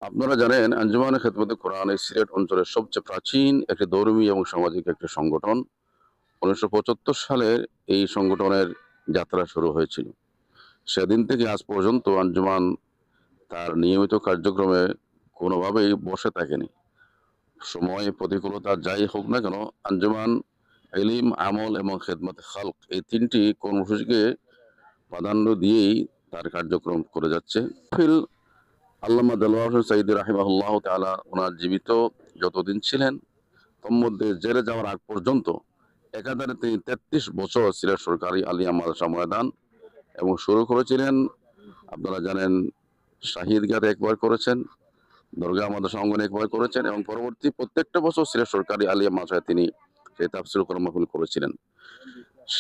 আপনারা জানেন আঞ্জুমানে খেদমতে কোরআন এই সিলেট অঞ্চলের সবচেয়ে প্রাচীন একটি ধর্মীয় এবং সামাজিক একটি সংগঠন। ১৯৭৫ সালে এই সংগঠনের যাত্রা শুরু হয়েছিল। সেদিন থেকে আজ পর্যন্ত আঞ্জুমান তার নিয়মিত কার্যক্রমে কোনোভাবেই বসে থাকেনি। সময় প্রতিকূলতা যাই হোক না কেন, আঞ্জুমান ইলম, আমল এবং খেদমতে খালক এই ৩ টি কর্মসূচিকে প্রাধান্য দিয়েই তার কার্যক্রম করে যাচ্ছে। আল্লামা দেলোয়ার হোসেন সাঈদী রাহিমাহুল্লাহ তাআলা ওনার জীবিত যতদিন ছিলেন, তন্মধ্যে জেলে যাওয়ার আগ পর্যন্ত একাধারে তিনি ৩৩ বছর সিলেট সরকারি আলিয়া মাদ্রাসা ময়দান এবং শুরু করেছিলেন, আপনারা জানেন, শাহিদগাতে একবার করেছেন, দরগাহ মাদ্রাসা অঙ্গনে একবার করেছেন এবং পরবর্তী প্রত্যেকটা বছর সিলেট সরকারি আলিয়া মাদ্রাসায় তিনি সেই তাফসীর কোরআন মাহফিল করেছিলেন।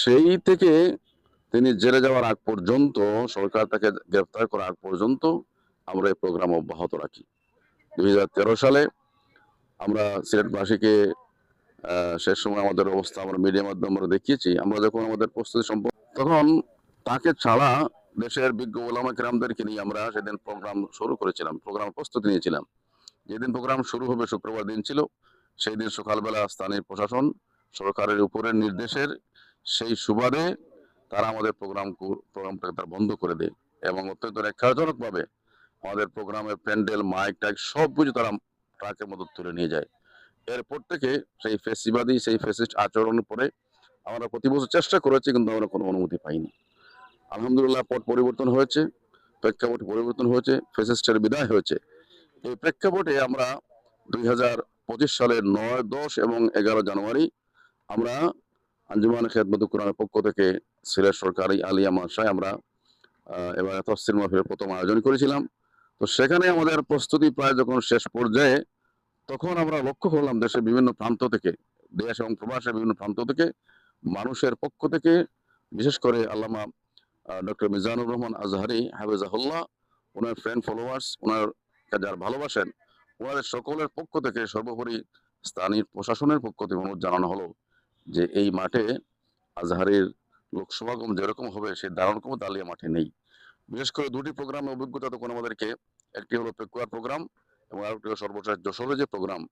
সেই থেকে তিনি জেলে যাওয়ার আগ পর্যন্ত, সরকার তাকে গ্রেফতার করার আগ পর্যন্ত আমরা এই প্রোগ্রাম অব্যাহত রাখি। ২০১৩ সালে আমরা সিলেটবাসীকে শেষ সময় আমাদের অবস্থা আমরা মিডিয়ার মাধ্যমে আমরা দেখিয়েছি। আমরা যখন আমাদের প্রস্তুতি তখন তাকে ছাড়া দেশের বিজ্ঞ ওলামা কেরামদেরকে নিয়ে আমরা সেদিন প্রোগ্রাম শুরু করেছিলাম, প্রোগ্রাম প্রস্তুতি নিয়েছিলাম। যেদিন প্রোগ্রাম শুরু হবে শুক্রবার দিন ছিল, সেই দিন সকালবেলা স্থানীয় প্রশাসন সরকারের উপরের নির্দেশের সেই সুবাদে তারা আমাদের প্রোগ্রামটাকে তারা বন্ধ করে দেয় এবং অত্যন্ত ন্যাক্কারজনকভাবে আমাদের প্রোগ্রামের প্যান্ডেল, মাইক টাইক সবকিছু তারা ট্রাকের মতো তুলে নিয়ে যায়। এরপর থেকে সেই ফেসিবাদী, সেই ফ্যাসিস্ট আচরণের পরে আমরা প্রতি বছর চেষ্টা করেছি, কিন্তু আমরা কোনো অনুমতি পাইনি। আলহামদুলিল্লাহ পট পরিবর্তন হয়েছে, প্রেক্ষাপট পরিবর্তন হয়েছে, ফ্যাসিস্টের বিদায় হয়েছে। এই প্রেক্ষাপটে আমরা ২০২৫ সালের ৯, ১০ এবং ১১ জানুয়ারি আমরা আঞ্জুমান খেদমতে কোরআনের পক্ষ থেকে সিলেট সরকারি আলিয়া মাদ্রাসায় আমরা এবার তাফসীর মাহফিলের প্রথম আয়োজন করেছিলাম। তো সেখানে আমাদের প্রস্তুতি প্রায় যখন শেষ পর্যায়ে, তখন আমরা লক্ষ্য করলাম দেশের বিভিন্ন প্রান্ত থেকে, দেশ এবং প্রবাসের বিভিন্ন প্রান্ত থেকে, মানুষের পক্ষ থেকে, বিশেষ করে আল্লামা ডক্টর মিজানুর রহমান আজহারি হাফিজাহুল্লাহ, ওনার ফ্রেন্ড ফলোয়ার্স, ওনার যারা ভালোবাসেন, ওনাদের সকলের পক্ষ থেকে, সর্বোপরি স্থানীয় প্রশাসনের পক্ষ থেকে অনুরোধ জানানো হলো যে এই মাঠে আজহারের লোকসমাগম যেরকম হবে সেই দারুণ ক্ষমতা আলিয়া মাঠে নেই। বিশেষ করে ২টি প্রোগ্রামের অভিজ্ঞতা তখন আমাদেরকে, একটি হলো পেকুয়ার প্রোগ্রাম এবং আরেকটি হলো সর্বশেষ যশোরে যে প্রোগ্রাম।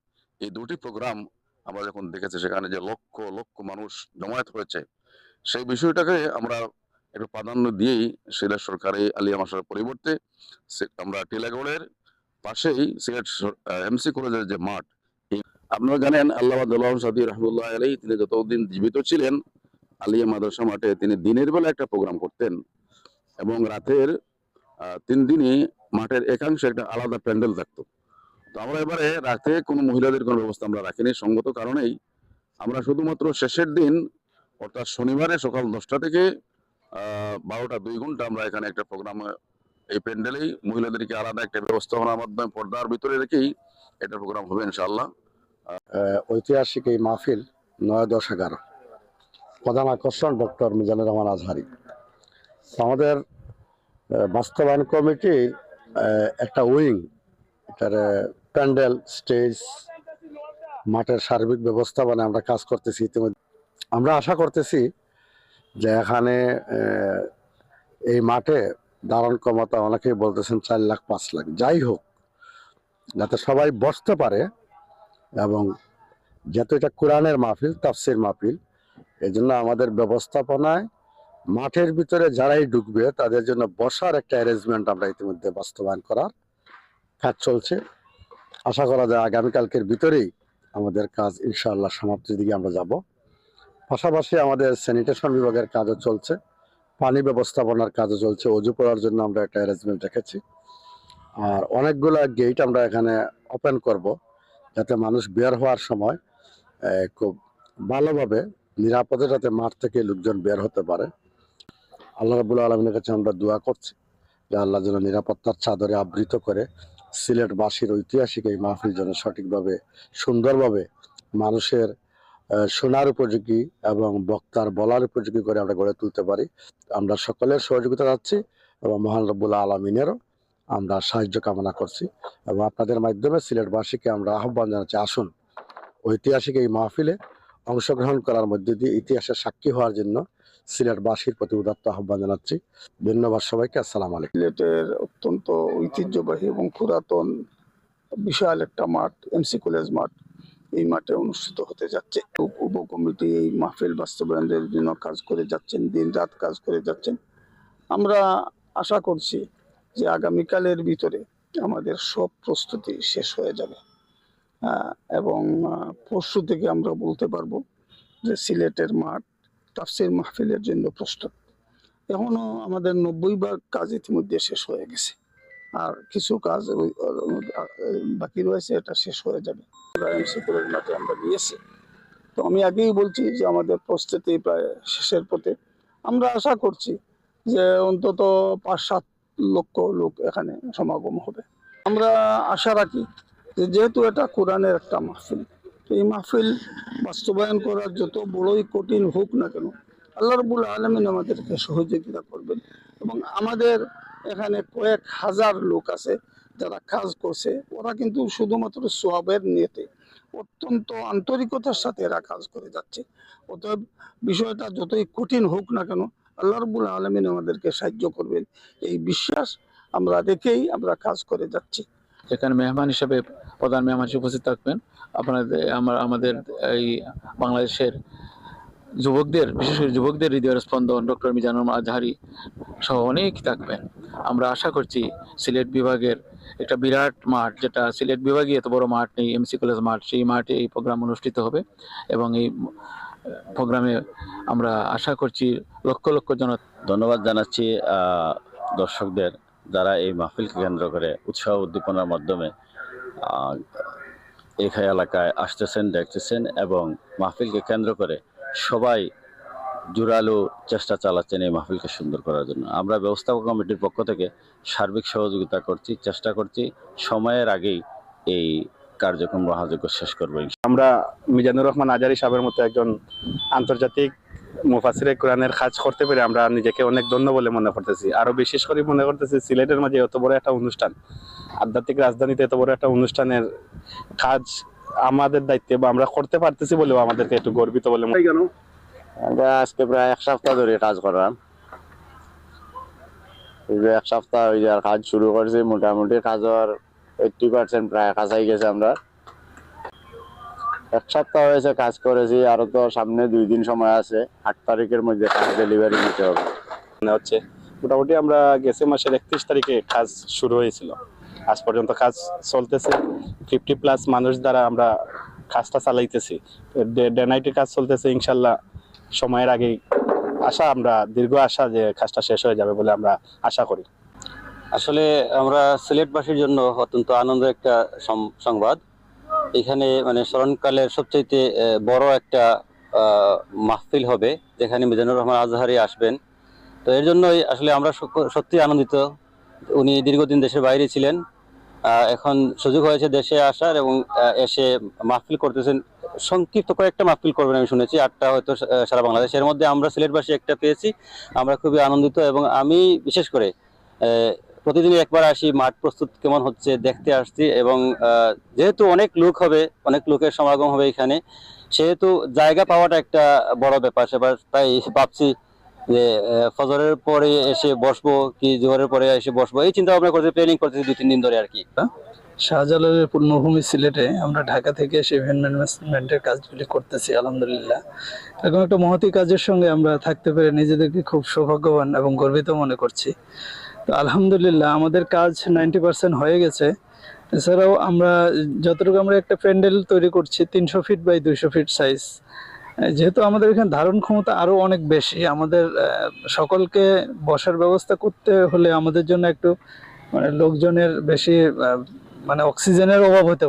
এই ২টি প্রোগ্রাম আমরা যখন দেখেছি সেখানে যে লক্ষ লক্ষ মানুষ জমায়েত হয়েছে, সেই বিষয়টাকে আমরা একটু প্রাধান্য দিয়েই সিলেট সরকারি আলিয়া মাদ্রাসার পরিবর্তে আমরা টিলাগড়ের পাশেই সিলেট এমসি কলেজের যে মাঠ, আপনারা জানেন আল্লামা দেলোয়ার হোসেন সাঈদী রাহমাতুল্লাহ আলাইহি তিনি যতদিন জীবিত ছিলেন আলিয়া মাদ্রাসা মাঠে তিনি দিনের বেলা একটা প্রোগ্রাম করতেন এবং রাতের ৩ দিনই মাঠের একাংশে একটা আলাদা প্যান্ডেল থাকতো। তো আমরা এবারে রাতে কোনো মহিলাদের কোনো ব্যবস্থা আমরা রাখিনি সঙ্গত কারণেই। আমরা শুধুমাত্র শেষের দিন, অর্থাৎ শনিবারে সকাল ১০টা থেকে ১২টা ২ ঘন্টা আমরা এখানে একটা প্রোগ্রাম, এই প্যান্ডেলেই মহিলাদেরকে আলাদা একটা ব্যবস্থাপনার মাধ্যমে পর্দার ভিতরে রেখেই এটা প্রোগ্রাম হবে ইনশাআল্লাহ। ঐতিহাসিক এই মাহফিল ৯, ১০, ১১, প্রধান আকর্ষণ ডক্টর মিজানুর রহমান আজহারি। আমাদের বাস্তবায়ন কমিটির একটা উইং, এটার প্যান্ডেল, স্টেজ, মাঠের সার্বিক ব্যবস্থাপনায় আমরা কাজ করতেছি। ইতিমধ্যে আমরা আশা করতেছি যে এখানে এই মাঠে ধারণ ক্ষমতা, অনেকেই বলতেছেন ৪ লাখ ৫ লাখ, যাই হোক, যাতে সবাই বসতে পারে এবং যেহেতু এটা কোরআনের মাহফিল, তাফসীর মাহফিল, এই জন্য আমাদের ব্যবস্থাপনায় মাঠের ভিতরে যারাই ঢুকবে তাদের জন্য বসার একটা অ্যারেঞ্জমেন্ট আমরা ইতিমধ্যে বাস্তবায়ন করার কাজ চলছে। আশা করা যায় আগামীকালকের ভিতরেই আমাদের কাজ ইনশাআল্লাহ সমাপ্তির দিকে আমরা যাব। পাশাপাশি আমাদের স্যানিটেশন বিভাগের কাজও চলছে, পানি ব্যবস্থাপনার কাজও চলছে। অজু করার জন্য আমরা একটা অ্যারেঞ্জমেন্ট রেখেছি। আর অনেকগুলো গেট আমরা এখানে ওপেন করব, যাতে মানুষ বের হওয়ার সময় খুব ভালোভাবে নিরাপদে যাতে মাঠ থেকে লোকজন বের হতে পারে। আল্লাহ রাব্বুল আলামিনের কাছে আমরা দোয়া করছি যে আল্লাহ যেন নিরাপত্তার চাদরে আবৃত করে সিলেটবাসীর ঐতিহাসিক এই মাহফিল যেন সঠিকভাবে, সুন্দরভাবে মানুষের শোনার উপযোগী এবং বক্তার বলার উপযোগী করে আমরা গড়ে তুলতে পারি। আমরা সকলের সহযোগিতা চাচ্ছি এবং মহান রব্বুল আলামিনেরও আমরা সাহায্য কামনা করছি এবং আপনাদের মাধ্যমে সিলেটবাসীকে আমরা আহ্বান জানাচ্ছি, আসুন ঐতিহাসিক এই মাহফিলে অংশগ্রহণ করার মধ্যে দিয়ে ইতিহাসের সাক্ষী হওয়ার জন্য সিলেটবাসীর প্রতি উদাত্ত আহ্বান জানাচ্ছি। ধন্যবাদ সবাইকে। আসসালামু আলাইকুম। সিলেটের অত্যন্ত ঐতিহ্যবাহী এবং পুরাতন বিশাল একটা মাঠ, এমসি কলেজ মাঠ, এই মাঠে অনুষ্ঠিত হতে যাচ্ছে। উপকমিটি এই মাহফিল বাস্তবায়নের জন্য কাজ করে যাচ্ছেন, দিন রাত কাজ করে যাচ্ছেন। আমরা আশা করছি যে আগামীকালের ভিতরে আমাদের সব প্রস্তুতি শেষ হয়ে যাবে, এবং পরশু থেকে আমরা বলতে পারবো যে সিলেটের মাঠ তাফসীর মাহফিলের জন্য প্রস্তুত। এখনো আমাদের 90% কাজ ইতিমধ্যে শেষ হয়ে গেছে, আর কিছু কাজ বাকি রয়েছে, এটা শেষ হয়ে যাবে। এমসি কলেজ মাঠে আমরা নিয়েছি, তো আমি আগেই বলছি যে আমাদের প্রস্তুতি প্রায় শেষের পথে। আমরা আশা করছি যে অন্তত 5-7 লক্ষ লোক এখানে সমাগম হবে। আমরা আশা রাখি যে যেহেতু এটা কোরআনের একটা মাহফিল, এই মাহফিল বাস্তবায়ন করার যত বড়ই কঠিন হোক না কেন, আল্লাহ রাব্বুল আলামিন আমাদেরকে সহযোগিতা করবেন। এবং আমাদের এখানে কয়েক হাজার লোক আছে যারা কাজ করছে, ওরা কিন্তু শুধুমাত্র সওয়াবের নিয়তে অত্যন্ত আন্তরিকতার সাথে এরা কাজ করে যাচ্ছে। অতএব বিষয়টা যতই কঠিন হোক না কেন, আল্লাহ রাব্বুল আলামিন আমাদেরকে সাহায্য করবেন, এই বিশ্বাস আমরা রেখেই আমরা কাজ করে যাচ্ছি। এখানে মেহমান হিসেবে, প্রধান মেহমান হিসেবে উপস্থিত থাকবেন আমাদের এই বাংলাদেশের যুবকদের, বিশেষ করে যুবকদের হৃদয়ের স্পন্দন ডক্টর মিজানুর রহমান আজহারী সহ অনেক থাকবেন। আমরা আশা করছি সিলেট বিভাগের একটা বিরাট মাঠ, যেটা সিলেট বিভাগে এত বড় মাঠ নেই, এমসি কলেজ মাঠ, সেই মাঠে এই প্রোগ্রাম অনুষ্ঠিত হবে। এবং এই প্রোগ্রামে আমরা আশা করছি লক্ষ লক্ষ জন। ধন্যবাদ জানাচ্ছি দর্শকদের, যারা এই মাহফিলকে কেন্দ্র করে উৎসাহ উদ্দীপনার মাধ্যমে এই এলাকায় আসতেছেন, দেখতেছেন, এবং মাহফিলকে কেন্দ্র করে সবাই জোরালো চেষ্টা চালাচ্ছেন এই মাহফিলকে সুন্দর করার জন্য। আমরা ব্যবস্থাপক কমিটির পক্ষ থেকে সার্বিক সহযোগিতা করছি, চেষ্টা করছি সময়ের আগেই এই কার্যক্রম মহাযজ্ঞ শেষ করবো। আমরা মিজানুর রহমান আজহারী সাহেবের মতো একজন আন্তর্জাতিক মুফাসসিরে কোরআনের কাজ করতে পেরে আমরা নিজেকে অনেক ধন্য বলে মনে করতেছি। আরো বিশেষ করে মনে করতেছি সিলেটের মাঝে এত বড় একটা অনুষ্ঠান, আধ্যাত্মিক রাজধানীতে এত বড় একটা অনুষ্ঠানের কাজ আমাদের দায়িত্বে বা আমরা করতে পারতেছি বলেও আমাদেরকে একটু গর্বিত বলে মনে হয়। আমরা আজকে প্রায় 1 সপ্তাহ ধরে কাজ করলাম। এই যে 1 সপ্তাহ হয়ে যাওয়ার কাজ শুরু করছি, মোটামুটি কাজের 80% প্রায় কাছাই গেছে। আমরা 1 সপ্তাহ হয়েছে কাজ করেছি, আরো তো সামনে 2 দিন সময় আছে। 8 তারিখের মধ্যে কাজ ডেলিভারি নিতে হবে মনে হচ্ছে। মোটামুটি আমরা গেছে মাসের 31 তারিখে কাজ শুরু হয়েছিল, আজ পর্যন্ত কাজ চলতেছে। 50+ মানুষ দ্বারা আমরা কাজটা চালাইতেছি, ডে নাইটের কাজ চলতেছে। ইনশাল্লাহ সময়ের আগেই আশা, আমরা দীর্ঘ আশা যে কাজটা শেষ হয়ে যাবে বলে আমরা আশা করি। আসলে আমরা সিলেটবাসীর জন্য অত্যন্ত আনন্দের একটা সংবাদ। এখানে মানে স্মরণকালের সবচাইতে বড় একটা মাহফিল হবে, যেখানে মিজানুর রহমান আজহারী আসবেন। তো এর জন্যই আসলে আমরা সত্যি আনন্দিত। উনি দীর্ঘদিন দেশের বাইরে ছিলেন, এখন সুযোগ হয়েছে দেশে আসার, এবং এসে মাহফিল করতেছেন। সংক্ষিপ্ত কয়েকটা মাহফিল করবেন আমি শুনেছি, 8টা হয়তো সারা বাংলাদেশের মধ্যে। আমরা সিলেটবাসী একটা পেয়েছি, আমরা খুবই আনন্দিত। এবং আমি বিশেষ করে প্রতিদিনই একবার আসি, মাঠ প্রস্তুত কেমন হচ্ছে দেখতে আসছি। এবং যেহেতু অনেক লোক হবে, অনেক লোকের সমাগম হবে এখানে, সেহেতু জায়গা পাওয়াটা একটা বড় ব্যাপার সেবার। তাই ভাবছি যে ফজরের পরে এসে বসবো কি জোহরের পরে এসে বসবো, এই চিন্তা ভাবনা করতে প্ল্যানিং করতেছি 2-3 দিন ধরে আর কি। শাহজালালের পূর্ণভূমি সিলেটে আমরা ঢাকা থেকে এসে ইভেন্ট ম্যানেজমেন্টের কাজগুলি করতেছি আলহামদুলিল্লাহ। এরকম একটা মহতী কাজের সঙ্গে আমরা থাকতে পেরে নিজেদেরকে খুব সৌভাগ্যবান এবং গর্বিত মনে করছি। তো আলহামদুলিল্লাহ আমাদের কাজ 90% হয়ে গেছে। এছাড়াও আমরা যতটুকু আমরা একটা প্যান্ডেল তৈরি করছি 300 ফিট বাই 200 ফিট সাইজ। যেহেতু আমাদের এখানে ধারণ ক্ষমতা আরো অনেক বেশি, আমাদের সকলকে বসার ব্যবস্থা করতে হলে আমাদের জন্য একটু মানে লোকজনের বেশি মানে অক্সিজেনের অভাব হতে পারে।